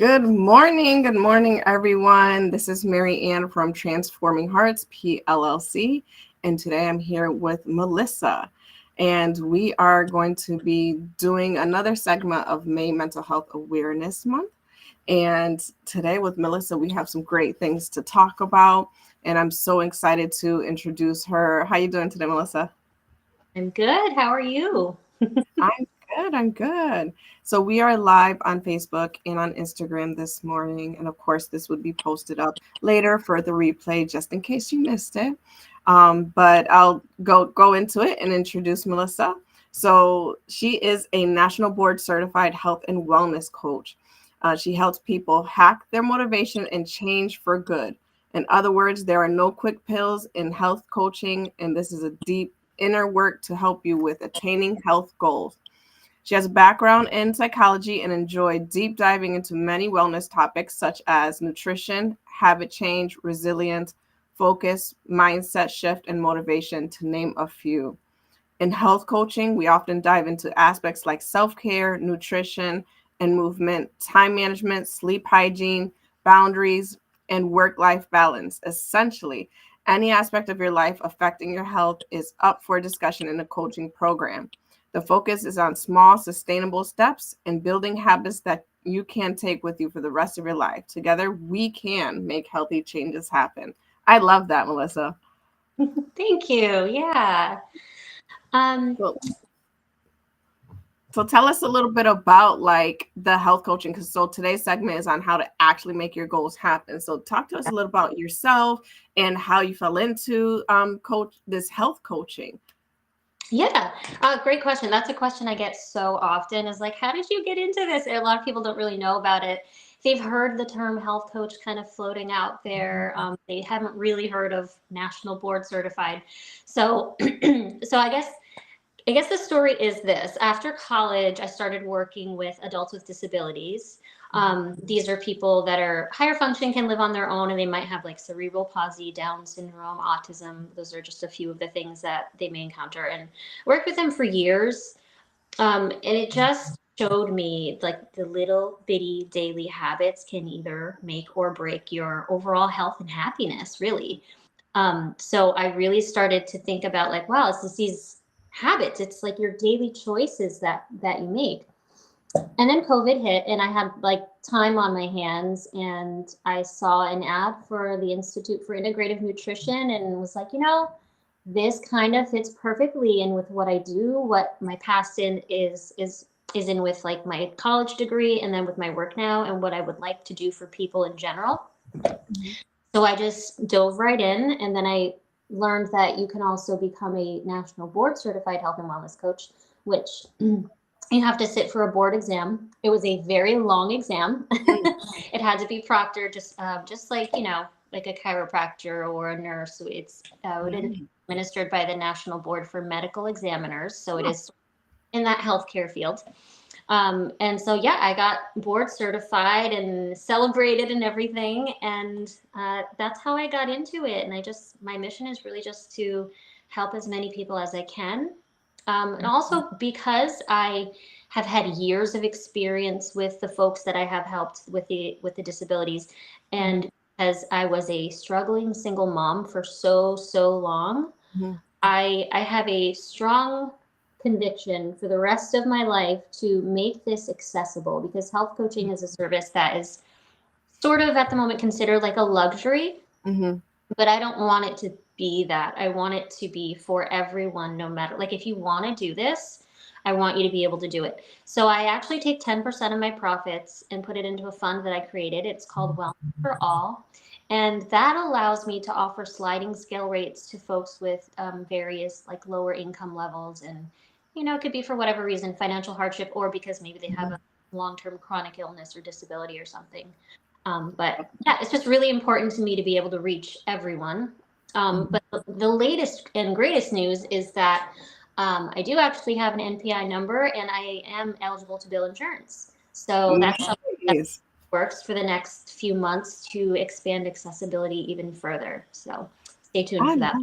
Good morning. Good morning, everyone. This is Mary Ann from Transforming Hearts, PLLC. And today I'm here with Melissa. And we are going to be doing another segment of May Mental Health Awareness Month. And today with Melissa, we have some great things to talk about. And I'm so excited to introduce her. How you doing today, Melissa? I'm good. How are you? I'm good. I'm good. So we are live on Facebook and on Instagram this morning. And of course, this would be posted up later for the replay, just in case you missed it. But I'll go into it and introduce Melissa. So she is a national board certified health and wellness coach. She helps people hack their motivation and change for good. In other words, there are no quick pills in health coaching, and this is a deep inner work to help you with attaining health goals. She has a background in psychology and enjoyed deep diving into many wellness topics such as nutrition, habit change, resilience, focus, mindset shift, and motivation, to name a few. In health coaching, we often dive into aspects like self-care, nutrition and movement, time management, sleep hygiene, boundaries, and work-life balance. Essentially, any aspect of your life affecting your health is up for discussion in a coaching program. The focus is on small, sustainable steps and building habits that you can take with you for the rest of your life. Together, we can make healthy changes happen. I love that, Melissa. Thank you. Yeah. Um, So, so tell us a little bit about like the health coaching, because so today's segment is on how to actually make your goals happen. So talk to us a little about yourself and how you fell into coach this health coaching. yeah. Great question. That's a question I get so often is like, how did you get into this? And a lot of people don't really know about it. They've heard the term health coach kind of floating out there. They haven't really heard of national board certified. So, so I guess the story is this. After college, I started working with adults with disabilities. These are people that are higher functioning, can live on their own, and they might have like cerebral palsy, Down syndrome, autism. Those are just a few of the things that they may encounter. And worked with them for years. And it just showed me like the little bitty daily habits can either make or break your overall health and happiness, really. So I really started to think about like, wow, it's just these habits. It's like your daily choices that you make. And then COVID hit, and I had like time on my hands, and I saw an ad for the Institute for Integrative Nutrition, and was like, this kind of fits perfectly in with what I do, what my past in is in with like my college degree, and then with my work now, and what I would like to do for people in general. So I just dove right in, and then I learned that you can also become a national board certified health and wellness coach, which you have to sit for a board exam. It was a very long exam. It had to be proctored, just like like a chiropractor or a nurse. It is administered by the National Board for Medical Examiners, so it is in that healthcare field. And so, yeah, I got board certified and celebrated and everything. And that's how I got into it. And my mission is really just to help as many people as I can. And also because I have had years of experience with the folks that I have helped with the disabilities. And as I was a struggling single mom for so long, I have a strong conviction for the rest of my life to make this accessible, because health coaching is a service that is sort of at the moment considered like a luxury, but I don't want it to be that. I want it to be for everyone, no matter, like, if you want to do this, I want you to be able to do it. So I actually take 10% of my profits and put it into a fund that I created. It's called Wellness for All. And that allows me to offer sliding scale rates to folks with various like lower income levels. And, it could be for whatever reason, financial hardship, or because maybe they have a long-term chronic illness or disability or something. But yeah, it's just really important to me to be able to reach everyone. But the latest and greatest news is that I do actually have an NPI number, and I am eligible to bill insurance. So that's something that works for the next few months to expand accessibility even further. So stay tuned for that.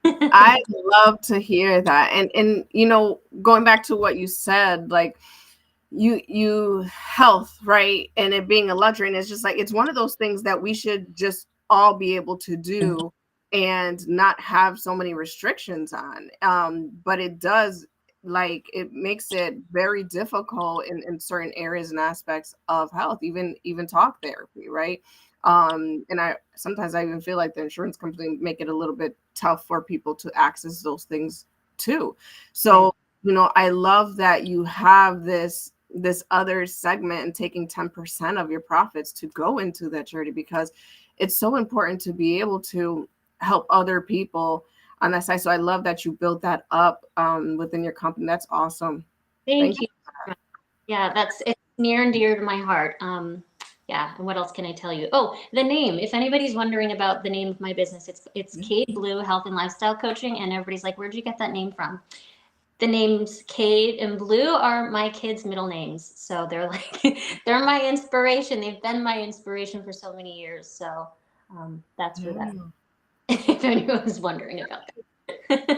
I love to hear that. And going back to what you said, like you health, right? And it being a luxury. And it's just like, it's one of those things that we should just all be able to do and not have so many restrictions on. But it does, like, it makes it very difficult in certain areas and aspects of health, even talk therapy, right? And I sometimes I even feel like the insurance company make it a little bit tough for people to access those things too. So, Right. I love that you have this other segment and taking 10% of your profits to go into that charity, because it's so important to be able to help other people on that side. So I love that you built that up within your company. That's awesome. Thank Thank you. you. Yeah, it's near and dear to my heart. Yeah, and what else can I tell you? Oh, the name. If anybody's wondering about the name of my business, it's Cade Blue Health and Lifestyle Coaching, and everybody's like, "Where'd you get that name from?" The names Cade and Blue are my kids' middle names, so they're like they're my inspiration. They've been my inspiration for so many years. So that's for that. Mm. If anyone's wondering about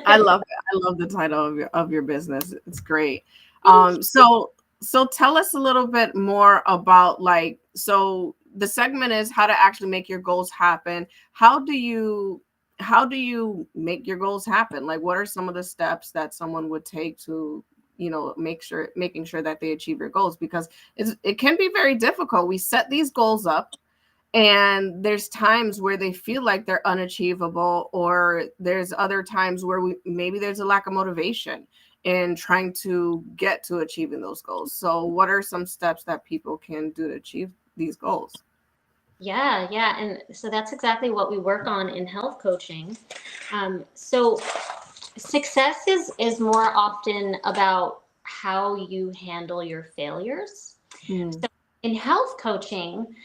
I that. love it. I love the title of your business. It's great. Thank you. So tell us a little bit more about, like, so the segment is how to actually make your goals happen. How do you make your goals happen? Like, what are some of the steps that someone would take to, making sure that they achieve your goals? Because it can be very difficult. We set these goals up, and there's times where they feel like they're unachievable, or there's other times where maybe there's a lack of motivation in trying to get to achieving those goals. So what are some steps that people can do to achieve these goals? Yeah, yeah. And so that's exactly what we work on in health coaching. So success is more often about how you handle your failures. Mm, So in health coaching,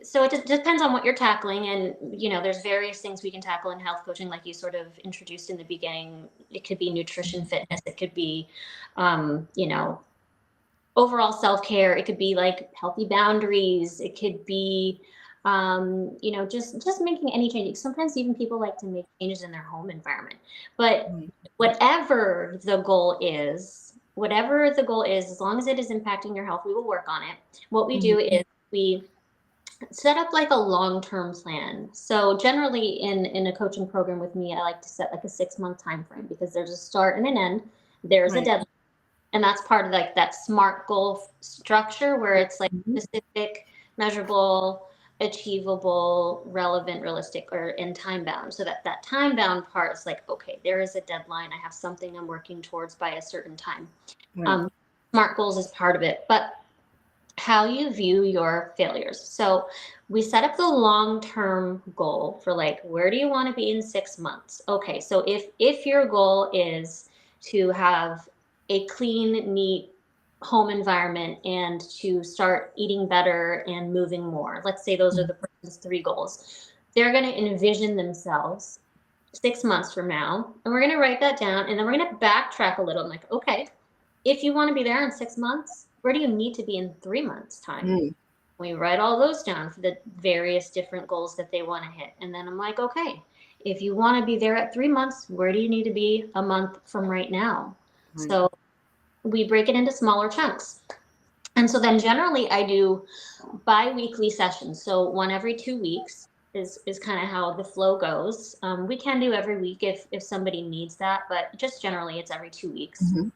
so it depends on what you're tackling, and there's various things we can tackle in health coaching, like you sort of introduced in the beginning. It could be nutrition, fitness. It could be, um, you know, overall self-care. It could be like healthy boundaries. It could be just making any changes. Sometimes even people like to make changes in their home environment. But mm, whatever the goal is, as long as it is impacting your health, we will work on it. What we mhm, do is we set up like a long-term plan. So generally in a coaching program with me, I like to set like a 6-month time frame, because there's a start and an end. There's a right. deadline, and that's part of like that SMART goal structure, where it's like Mhm, specific, measurable, achievable, relevant, realistic, or in time bound. So that time bound part is like, okay, there is a deadline. I have something I'm working towards by a certain time. right. um, SMART goals is part of it, but how you view your failures. So we set up the long-term goal for, like, where do you want to be in 6 months? Okay, so if your goal is to have a clean, neat home environment and to start eating better and moving more, let's say those are Mm, the person's 3 goals. They're going to envision themselves 6 months from now, and we're going to write that down, and then we're going to backtrack a little. I'm like, okay, if you want to be there in 6 months, where do you need to be in 3 months' time? mm, We write all those down for the various different goals that they want to hit. And then I'm like, okay, if you want to be there at 3 months, where do you need to be a month from right now? right. So we break it into smaller chunks. And so then generally I do bi-weekly sessions. So one every 2 weeks is kind of how the flow goes. We can do every week if somebody needs that, but just generally it's every 2 weeks. Mhm,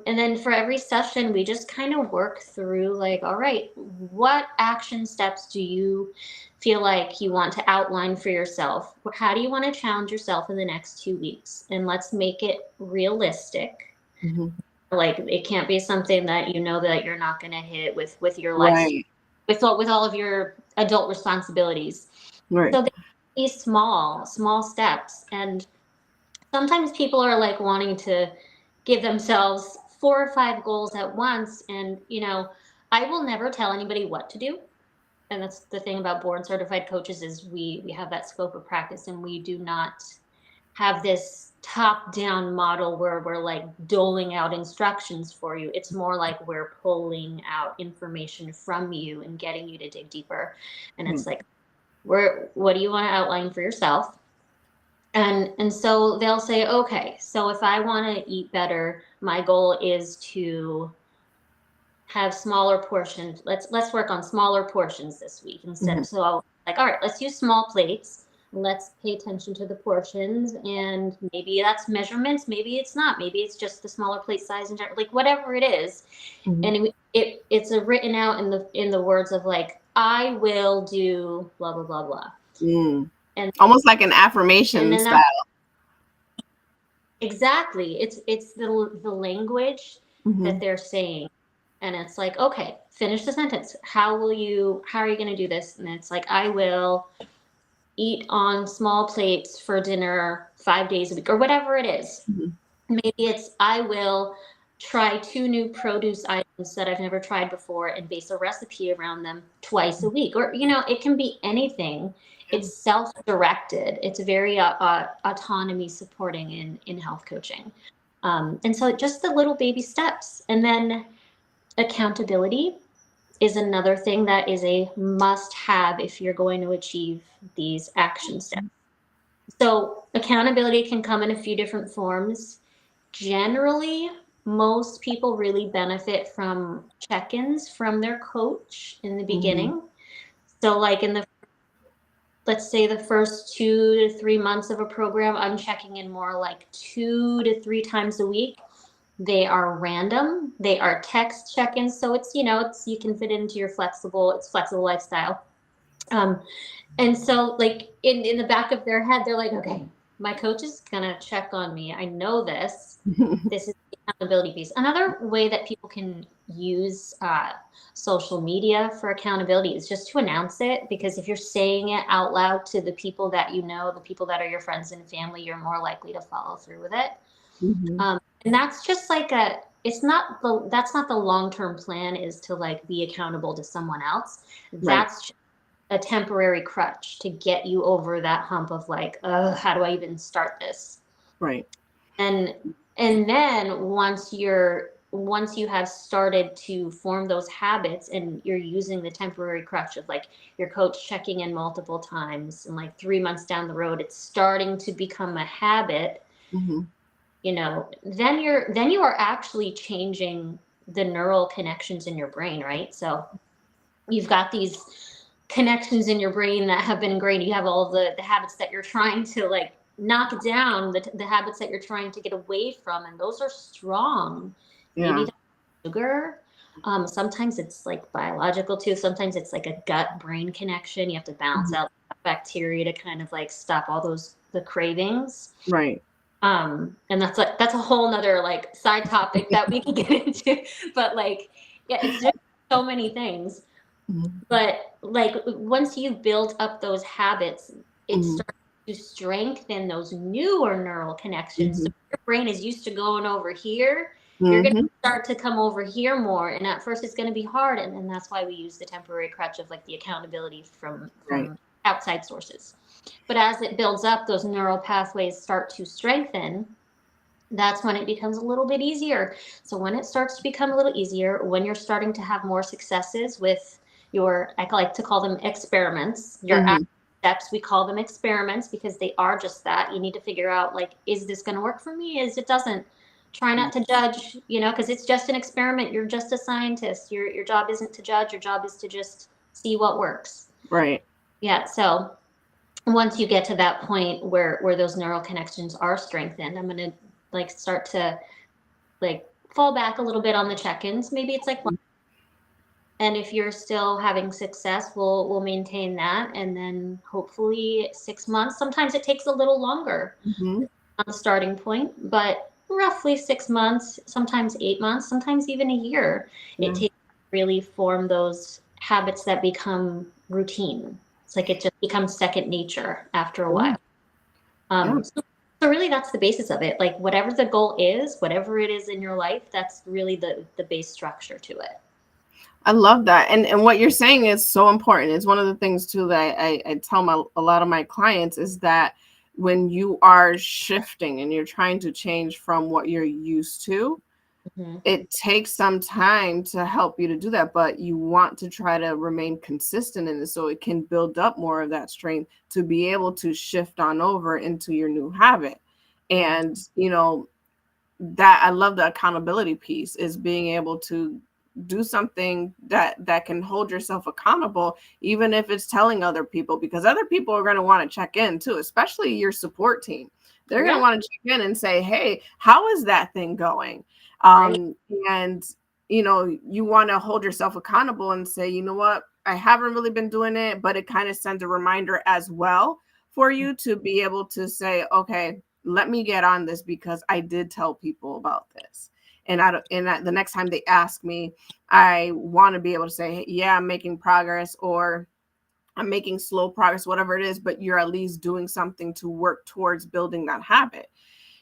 And then for every session, we just kind of work through, like, all right, what action steps do you feel like you want to outline for yourself? How do you want to challenge yourself in the next 2 weeks? And let's make it realistic. mhm, Like, it can't be something that that you're not going to hit with your life, right. with all of your adult responsibilities. Right. So they be small steps. And sometimes people are like wanting to give themselves 4 or 5 goals at once. And I will never tell anybody what to do. And that's the thing about board certified coaches, is we have that scope of practice, and we do not have this top down model where we're like doling out instructions for you. It's more like we're pulling out information from you and getting you to dig deeper. And Mm, it's like, what do you want to outline for yourself? And so they'll say, okay, so if I want to eat better, my goal is to have smaller portions. Let's work on smaller portions this week instead Mhm. of, so I'll like, all right, let's use small plates. Let's pay attention to the portions, and maybe that's measurements, maybe it's not, maybe it's just the smaller plate size and like whatever it is. Mhm. And it's a written out in the words of like, I will do blah blah blah blah. Mm. And Almost like an affirmation then that, style. exactly, it's the language that Mhm. they're saying. And it's like, okay, finish the sentence. How are you going to do this? And it's like, I will eat on small plates for dinner 5 days a week, or whatever it is. Mhm. Maybe it's, I will try 2 new produce items that I've never tried before and base a recipe around them twice a week. Or, it can be anything. Yeah. It's self-directed. It's very autonomy supporting in health coaching. And so just the little baby steps. And then accountability is another thing that is a must have if you're going to achieve these action steps. So, accountability can come in a few different forms. Generally, most people really benefit from check ins from their coach in the Mhm. beginning. So, like in the, let's say the first 2 to 3 months of a program, I'm checking in more like 2 to 3 times a week. They are random. They are text check-ins, so it's you can fit it into your flexible lifestyle. Um, and so like in the back of their head, they're like, okay, my coach is gonna check on me. I know this. This is the accountability piece. Another way that people can use social media for accountability is just to announce it, because if you're saying it out loud to the people that you know, the people that are your friends and family, you're more likely to follow through with it. Mhm. And that's just like that's not the long-term plan, is to like be accountable to someone else. Right. That's a temporary crutch to get you over that hump of like, how do I even start this? Right. And and then once you have started to form those habits and you're using the temporary crutch of like your coach checking in multiple times, and like 3 months down the road it's starting to become a habit, Mhm. then you are actually changing the neural connections in your brain, right? So you've got these connections in your brain that have been ingrained. You have all the habits that you're trying to like knock down, the habits that you're trying to get away from, and those are strong. Maybe Yeah. that's sugar. Sometimes it's like biological too. Sometimes it's like a gut brain connection. You have to balance Mhm. out bacteria to kind of like stop all the cravings. Right. And that's a whole nother like side topic that we can get into. But like, yeah, it's just so many things. Mhm. But like once you build up those habits, it Mhm. starts to strengthen those newer neural connections. So Mhm. your brain is used to going over here, you're going to Mhm. start to come over here more. And at first it's going to be hard. And then that's why we use the temporary crutch of like the accountability Right. from outside sources. But as it builds up, those neural pathways start to strengthen. That's when it becomes a little bit easier. So when it starts to become a little easier, when you're starting to have more successes with your, I like to call them experiments, your action Mhm. steps, we call them experiments because they are just that. You need to figure out like, is this going to work for me? Is it doesn't? Try not to judge, because it's just an experiment. You're just a scientist. Your job isn't to judge. Your job is to just see what works. Right. Yeah. So once you get to that point where those neural connections are strengthened, I'm going to like start to like fall back a little bit on the check-ins. Maybe it's like one, and if you're still having success, we'll maintain that, and then hopefully 6 months. Sometimes it takes a little longer Mhm. on the starting point, but roughly 6 months, sometimes 8 months, sometimes even a year. It Yeah. takes to really form those habits that become routine. It's like it just becomes second nature after a Yeah. while. Yeah. So really that's the basis of it. Like whatever the goal is, whatever it is in your life, that's really the base structure to it. I love that. And what you're saying is so important. It's one of the things too that I tell a lot of my clients is that when you are shifting and you're trying to change from what you're used to, Hmm. it takes some time to help you to do that, but you want to try to remain consistent in it so it can build up more of that strength to be able to shift on over into your new habit. And, that I love the accountability piece is being able to do something that can hold yourself accountable, even if it's telling other people, because other people are going to want to check in too, especially your support team. They're going to want to check in and say, hey, how is that thing going? And you want to hold yourself accountable and say, you know what, I haven't really been doing it, but it kind of sends a reminder as well for you to be able to say, okay, let me get on this because I did tell people about this. And the next time they ask me, I want to be able to say, hey, yeah, I'm making progress, or I'm making slow progress, whatever it is, but you're at least doing something to work towards building that habit.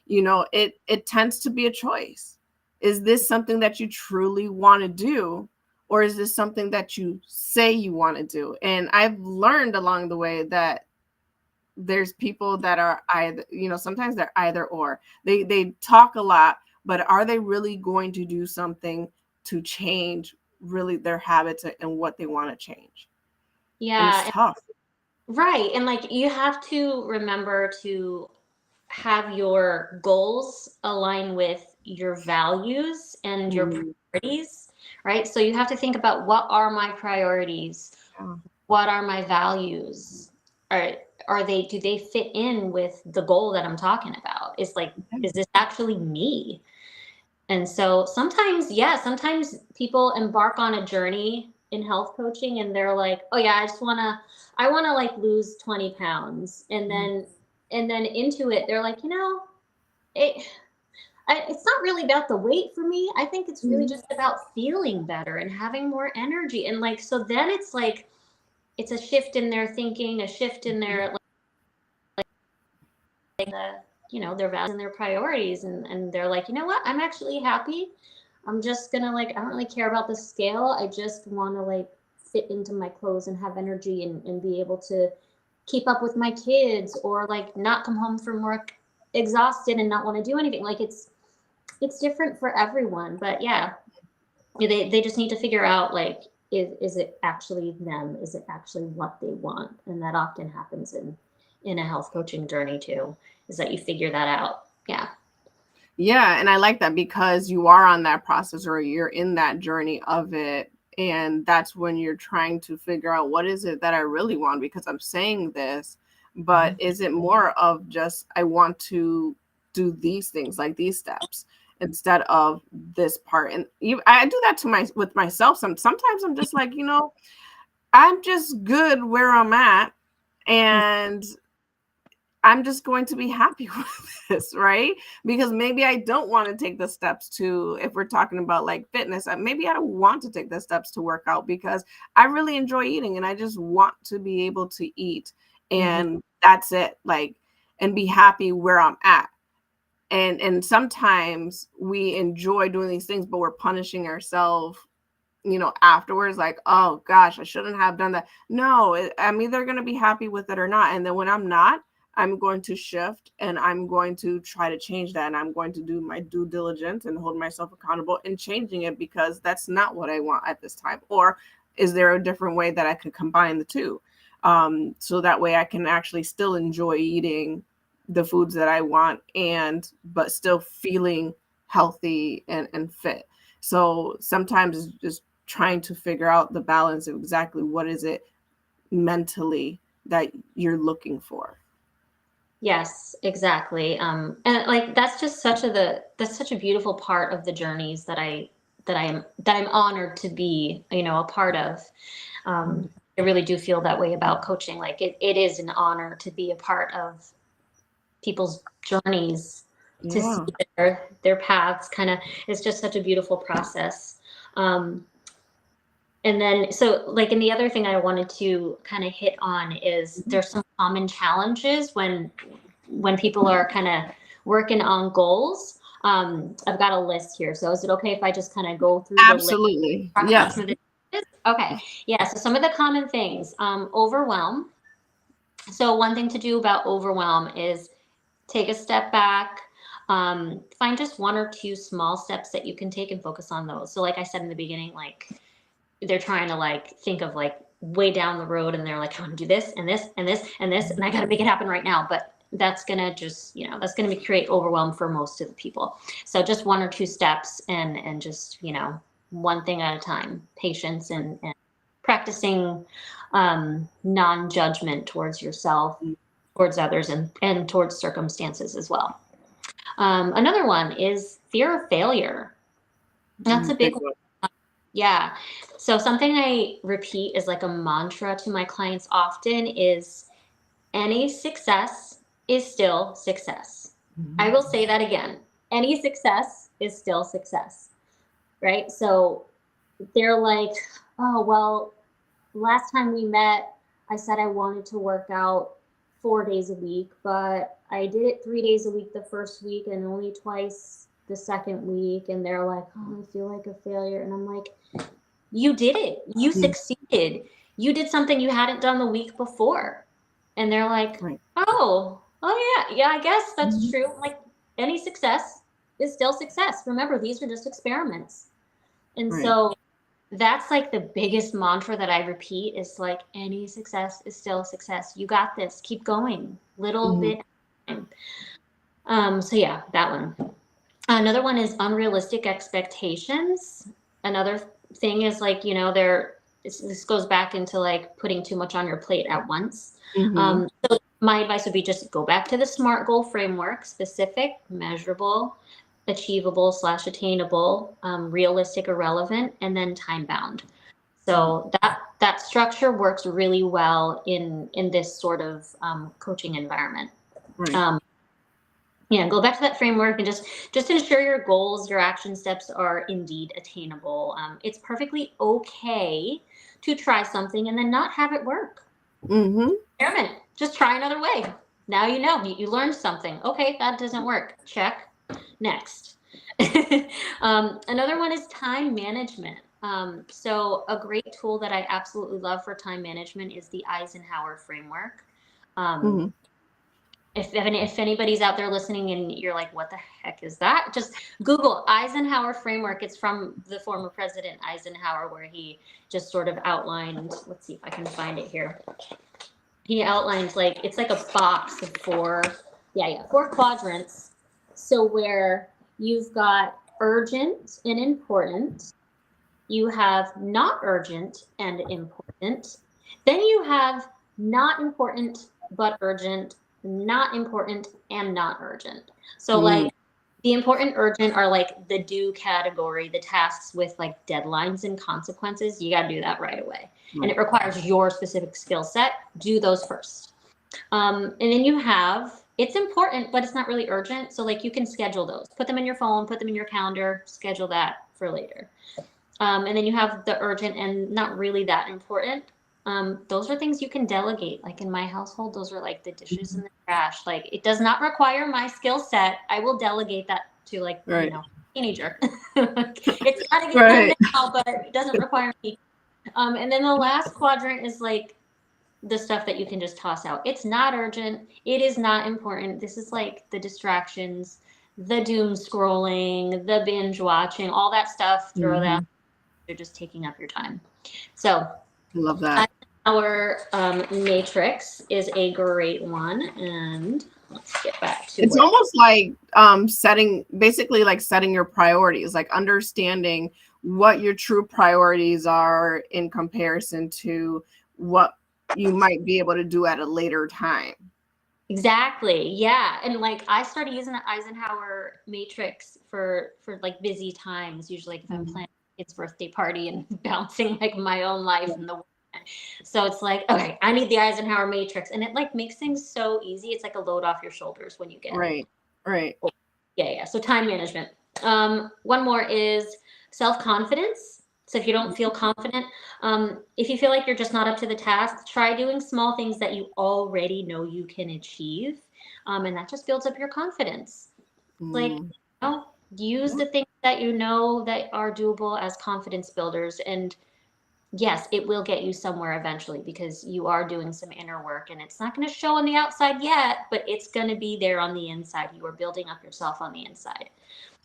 It tends to be a choice. Is this something that you truly want to do? Or is this something that you say you want to do? And I've learned along the way that there's people that are either, sometimes they're either or. They talk a lot, but are they really going to do something to change really their habits and what they want to change? Yeah. And it's tough. Right. And like you have to remember to have your goals align with your values and your priorities, right? So you have to think about, what are my priorities? Yeah. What are my values? Do they fit in with the goal that I'm talking about? Is this actually me? And so sometimes people embark on a journey in health coaching and they're like, oh yeah, I want to like lose 20 pounds. And then into it, they're like, it's not really about the weight for me. I think it's really just about feeling better and having more energy. And like, so then it's like, it's a shift in their thinking, a shift in their, their values and their priorities. And they're like, you know what? I'm actually happy. I'm just gonna I don't really care about the scale. I just want to fit into my clothes and have energy and be able to keep up with my kids, or not come home from work exhausted and not want to do anything. It's different for everyone, but yeah, they just need to figure out is it actually them? Is it actually what they want? And that often happens in a health coaching journey too, is that you figure that out. Yeah. Yeah. And I like that, because you are on that process, or you're in that journey of it. And that's when you're trying to figure out, what is it that I really want? Because I'm saying this, but is it more of just, I want to do these things, like these steps, instead of this part? And I do that with myself. Sometimes I'm just like, I'm just good where I'm at, and I'm just going to be happy with this, right? Because maybe I don't want to take the steps to, if we're talking about fitness, maybe I don't want to take the steps to work out because I really enjoy eating and I just want to be able to eat, and that's it, and be happy where I'm at. And sometimes we enjoy doing these things, but we're punishing ourselves, afterwards, oh gosh, I shouldn't have done that. No, I'm either going to be happy with it or not. And then when I'm not, I'm going to shift, and I'm going to try to change that. And I'm going to do my due diligence and hold myself accountable in changing it, because that's not what I want at this time. Or is there a different way that I could combine the two? So that way I can actually still enjoy eating the foods that I want, but still feeling healthy and fit. So sometimes it's just trying to figure out the balance of exactly what is it mentally that you're looking for. Yes, exactly. And that's just such a beautiful part of the journeys that I'm honored to be, a part of. I really do feel that way about coaching. It is an honor to be a part of people's journeys, to see their paths kind of. It's just such a beautiful process. And then, and the other thing I wanted to kind of hit on is there's some common challenges when people are kind of working on goals. I've got a list here. So is it okay if I just kind of go through Absolutely. the list? Yes. Okay. Yeah. So some of the common things, overwhelm. So one thing to do about overwhelm is take a step back, find just one or two small steps that you can take and focus on those. So like I said in the beginning, they're trying to think of way down the road, and they're like, I want to do this and this and this and this, and I got to make it happen right now. But that's going to just, that's going to create overwhelm for most of the people. So just one or two steps and just, one thing at a time, patience and practicing non-judgment towards yourself, towards others, and towards circumstances as well. Another one is fear of failure. That's a big one. Yeah. So something I repeat is like a mantra to my clients often is any success is still success. I will say that again. Any success is still success, right? So they're like, oh, well, last time we met, I said I wanted to work out 4 days a week, but I did it 3 days a week the first week and only twice the second week. And they're like, oh, I feel like a failure. And I'm like, you did it. You succeeded. You did something you hadn't done the week before. And they're like, oh yeah, I guess that's true. Like any success is still success. Remember, these are just experiments. And so that's like the biggest mantra that I repeat is like any success is still success. You got this. Keep going. Little bit. So yeah, that one. Another one is unrealistic expectations. Another thing is like, you know, this goes back into like putting too much on your plate at once. So my advice would be just go back to the SMART goal framework: specific, measurable, achievable / attainable, realistic or relevant, and then time bound. So that structure works really well in this sort of coaching environment. Go back to that framework and just ensure your goals, your action steps are indeed attainable. It's perfectly okay to try something and then not have it work. Experiment. Just try another way. Now you know. You learned something. Okay, that doesn't work. Check. Next. Another one is time management. So a great tool that I absolutely love for time management is the Eisenhower framework. If anybody's out there listening and you're like, what the heck is that? Just Google Eisenhower framework. It's from the former President Eisenhower, where he just sort of outlined, let's see if I can find it here. He outlined like, it's like a box of four quadrants. So where you've got urgent and important, you have not urgent and important, then you have not important but urgent, not important and not urgent. So like the important urgent are like the do category, the tasks with like deadlines and consequences. You got to do that right away. And it requires your specific skill set. Do those first. And then you have, it's important, but it's not really urgent. So like you can schedule those, put them in your phone, put them in your calendar, schedule that for later. And then you have the urgent and not really that important. Those are things you can delegate. Like in my household, those are like the dishes and the trash. Like it does not require my skill set. I will delegate that to like, you know, teenager. It's got to get done now, but it doesn't require me. And then the last quadrant is like the stuff that you can just toss out. It's not urgent. It is not important. This is like the distractions, the doom scrolling, the binge watching, all that stuff. Throw that. They're just taking up your time. So love that. Our matrix is a great one, and let's get back to it's almost like setting your priorities, like understanding what your true priorities are in comparison to what you might be able to do at a later time. Exactly. Yeah. And like I started using the Eisenhower matrix for like busy times, usually like if I'm planning a kid's birthday party and balancing like my own life and the work. So it's like, okay, I need the Eisenhower matrix, and it like makes things so easy. It's like a load off your shoulders when you get it. Right. Yeah. So time management. One more is self-confidence. So if you don't feel confident, if you feel like you're just not up to the task, try doing small things that you already know you can achieve. And that just builds up your confidence. Like, use the things that you know that are doable as confidence builders. And yes, it will get you somewhere eventually because you are doing some inner work, and it's not going to show on the outside yet, but it's going to be there on the inside. You are building up yourself on the inside.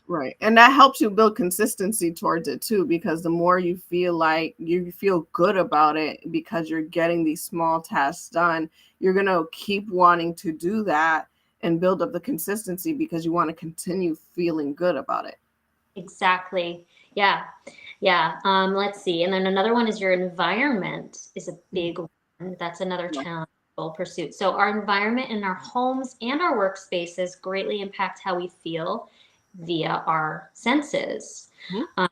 Right. And that helps you build consistency towards it too, because the more you feel like you feel good about it because you're getting these small tasks done, you're going to keep wanting to do that and build up the consistency because you want to continue feeling good about it. Exactly. Yeah. Yeah. Let's see. And then another one is your environment is a Mhm. big one. That's another challenge pursuit. So our environment in our homes and our workspaces greatly impact how we feel via our senses. Mhm.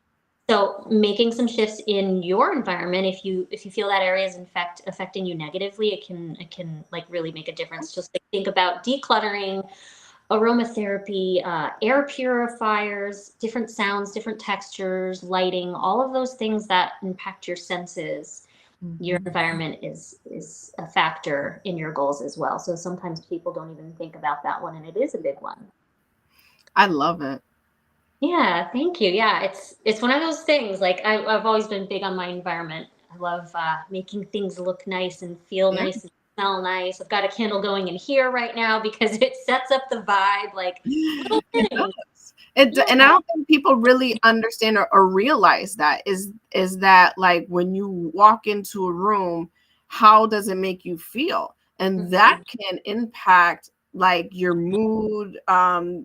So making some shifts in your environment, if you feel that area is in fact affecting you negatively, it can like really make a difference. Just like think about decluttering, aromatherapy, air purifiers, different sounds, different textures, lighting, all of those things that impact your senses. Your Mhm. environment is a factor in your goals as well. So sometimes people don't even think about that one, and it is a big one. I love it. Yeah, thank you. Yeah, it's one of those things. Like I've always been big on my environment. I love making things look nice and feel Yeah. nice and smell nice. I've got a candle going in here right now because it sets up the vibe. Like little It things. does. And I Yeah. don't think people really understand or realize that is that like when you walk into a room, how does it make you feel? And that Mhm. can impact like your mood,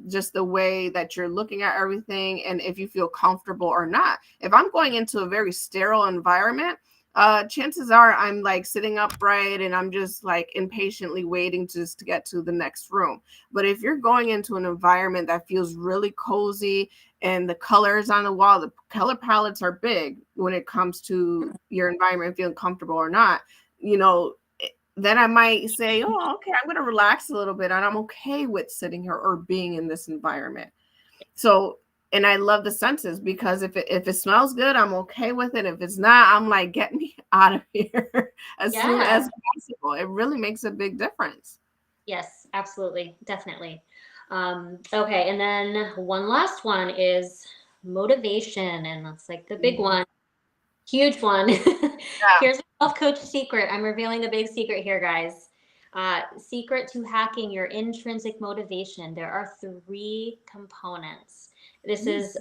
just the way that you're looking at everything, and if you feel comfortable or not. If I'm going into a very sterile environment, chances are I'm like sitting upright and I'm just like impatiently waiting just to get to the next room. But if you're going into an environment that feels really cozy and the colors on the wall, the color palettes are big when it comes to your environment feeling comfortable or not, you know, then I might say, oh, okay, I'm going to relax a little bit and I'm okay with sitting here or being in this environment. So, and I love the senses because if it smells good, I'm okay with it. If it's not, I'm like, get me out of here as soon Yeah. as possible. It really makes a big difference. Yes, absolutely. Definitely. Okay, and then one last one is motivation, and that's like the big Mhm. one. Huge one. Yeah. Here's a self coach secret. I'm revealing the big secret here, guys. Secret to hacking your intrinsic motivation. There are three components. This Mm-hmm. is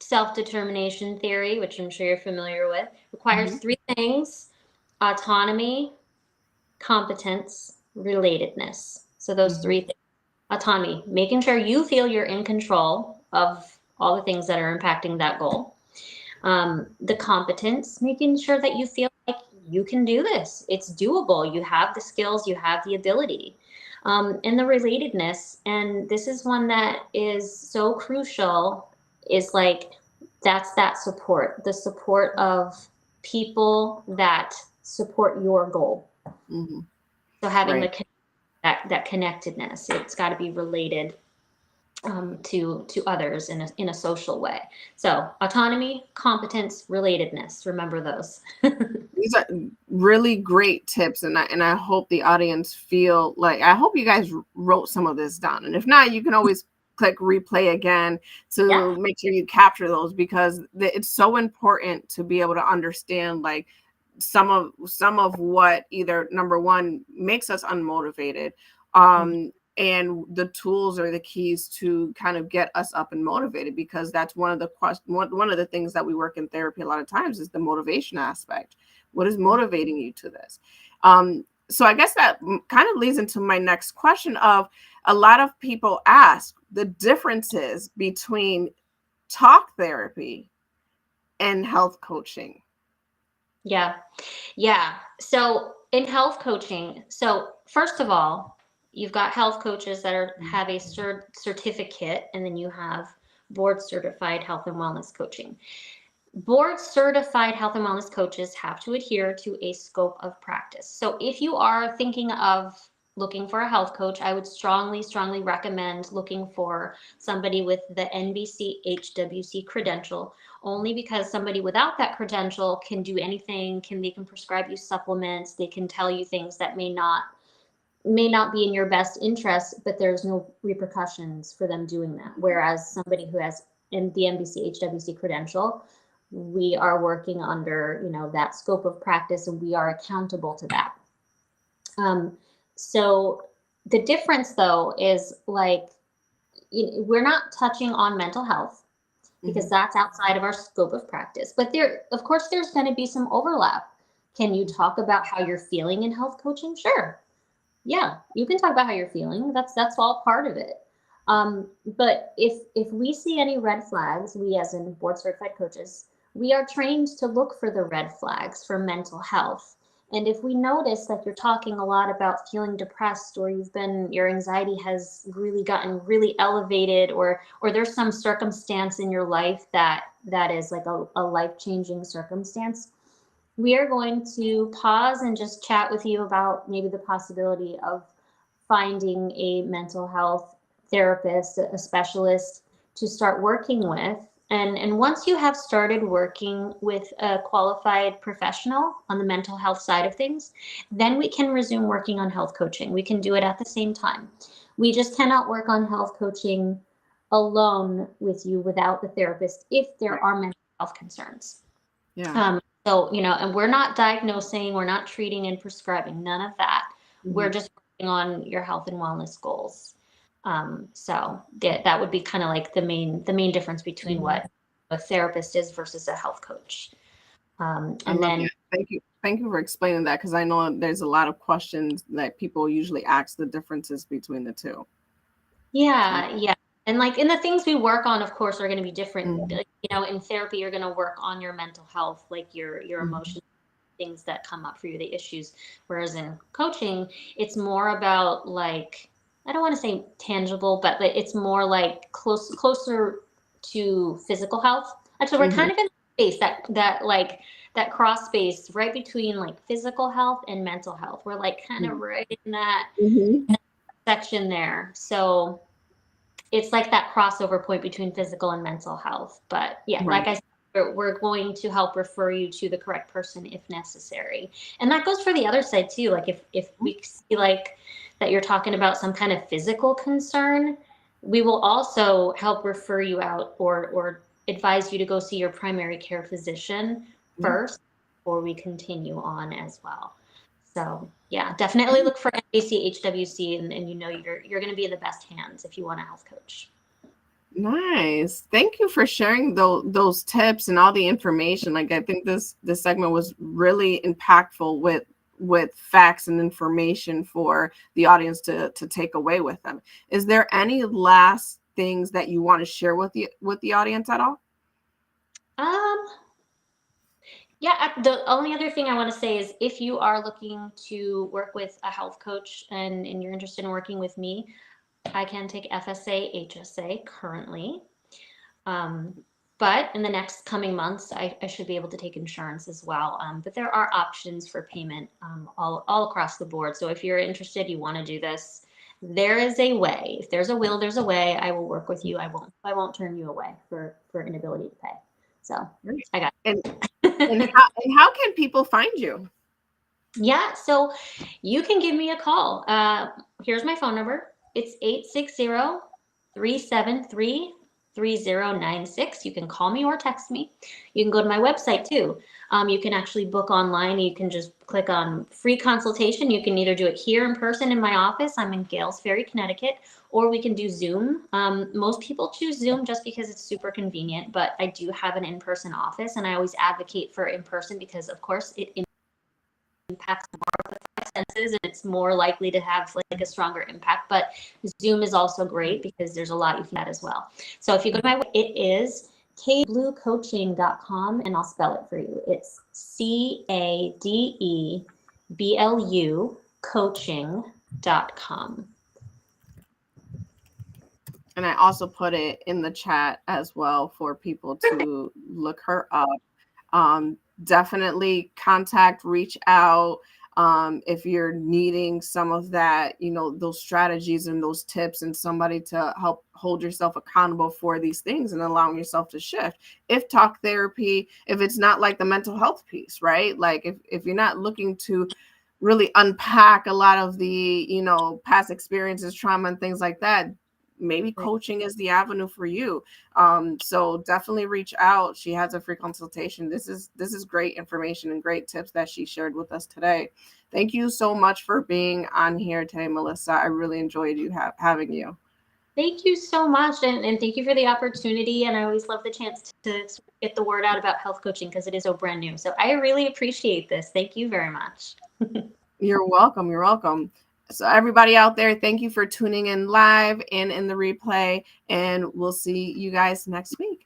self determination theory, which I'm sure you're familiar with. Requires three things: autonomy, competence, relatedness. So, those Mm-hmm. three things. Autonomy, making sure you feel you're in control of all the things that are impacting that goal. The competence, making sure that you feel like you can do this. It's doable. You have the skills, you have the ability. And the relatedness, and this is one that is so crucial, is like that's that support, the support of people that support your goal. Mm-hmm. So having Right. that connectedness, it's got to be related to others in a social way. So autonomy, competence, relatedness. Remember those. These are really great tips, and I hope the audience feel like I hope you guys wrote some of this down. And if not, you can always click replay again Yeah. to make sure you capture those because it's so important to be able to understand like some of what either number one makes us unmotivated, Mhm. and the tools or the keys to kind of get us up and motivated, because that's one of the things that we work in therapy a lot of times is the motivation aspect. What is motivating you to this? So I guess that kind of leads into my next question of a lot of people ask the differences between talk therapy and health coaching. Yeah. Yeah. So in health coaching, so first of all, you've got health coaches that have a certificate, and then you have board certified health and wellness coaching. Board certified health and wellness coaches have to adhere to a scope of practice. So if you are thinking of looking for a health coach, I would strongly, strongly recommend looking for somebody with the NBC-HWC credential, only because somebody without that credential can do anything, they can prescribe you supplements, they can tell you things that may not be in your best interest, but there's no repercussions for them doing that. Whereas somebody who has in the NBC HWC credential, we are working under that scope of practice, and we are accountable to that. Um, so the difference though is like we're not touching on mental health because Mhm. that's outside of our scope of practice. But there, of course, there's going to be some overlap. Can you talk about how you're feeling in health coaching? Sure. Yeah, you can talk about how you're feeling. That's all part of it. But if we see any red flags, we as in board certified coaches we are trained to look for the red flags for mental health. And if we notice that you're talking a lot about feeling depressed, or your anxiety has really gotten really elevated, or there's some circumstance in your life that is like a life-changing circumstance, we are going to pause and just chat with you about maybe the possibility of finding a mental health therapist, a specialist to start working with. And once you have started working with a qualified professional on the mental health side of things, then we can resume working on health coaching. We can do it at the same time. We just cannot work on health coaching alone with you without the therapist if there are mental health concerns. Yeah. So, and we're not diagnosing, we're not treating and prescribing, none of that. We're just working on your health and wellness goals. So that would be kind of like the main difference between what a therapist is versus a health coach. I love that. Thank you for explaining that, because I know there's a lot of questions that people usually ask, the differences between the two. Yeah. And the things we work on, of course, are going to be different. In therapy, you're going to work on your mental health, like your emotional things that come up for you, the issues. Whereas in coaching, it's more about I don't want to say tangible, but it's more like closer to physical health. Actually, we're kind of in space that cross space right between physical health and mental health. We're kind of right in that section there. So it's like that crossover point between physical and mental health. But yeah, like I said, we're going to help refer you to the correct person if necessary. And that goes for the other side too. If we see that you're talking about some kind of physical concern, we will also help refer you out or advise you to go see your primary care physician first before we continue on as well. So yeah, definitely look for NBC-HWC, and you're going to be in the best hands if you want a health coach. Nice. Thank you for sharing those tips and all the information. I think this segment was really impactful with facts and information for the audience to take away with them. Is there any last things that you want to share with the audience at all? Yeah, the only other thing I want to say is if you are looking to work with a health coach and you're interested in working with me, I can take FSA, HSA currently. But in the next coming months, I should be able to take insurance as well. But there are options for payment all across the board. So if you're interested, you want to do this, there is a way. If there's a will, there's a way. I will work with you. I won't turn you away for inability to pay. So I got it. And how can people find you? Yeah, so you can give me a call. Here's my phone number. It's 860-373-3096. You can call me or text me. You can go to my website too. You can actually book online. You can just click on free consultation. You can either do it here in person in my office. I'm in Gales Ferry, Connecticut, or we can do Zoom. Most people choose Zoom just because it's super convenient, but I do have an in-person office, and I always advocate for in-person because, of course, it impacts more of the five senses, and it's more likely to have a stronger impact. But Zoom is also great because there's a lot you can add as well. So if you go to my website, it is cadebluecoaching.com, and I'll spell it for you. It's CADEBLU coaching.com. And I also put it in the chat as well for people to look her up. Definitely reach out if you're needing some of that, those strategies and those tips, and somebody to help hold yourself accountable for these things and allowing yourself to shift. If talk therapy, if it's not like the mental health piece, right? If you're not looking to really unpack a lot of the, past experiences, trauma, and things like that, maybe coaching is the avenue for you. So definitely reach out. She has a free consultation. This is great information and great tips that she shared with us today. Thank you so much for being on here today, Melissa. I really enjoyed having you. Thank you so much. And thank you for the opportunity. And I always love the chance to get the word out about health coaching because it is so brand new. So I really appreciate this. Thank you very much. You're welcome. You're welcome. So everybody out there, thank you for tuning in live and in the replay, and we'll see you guys next week.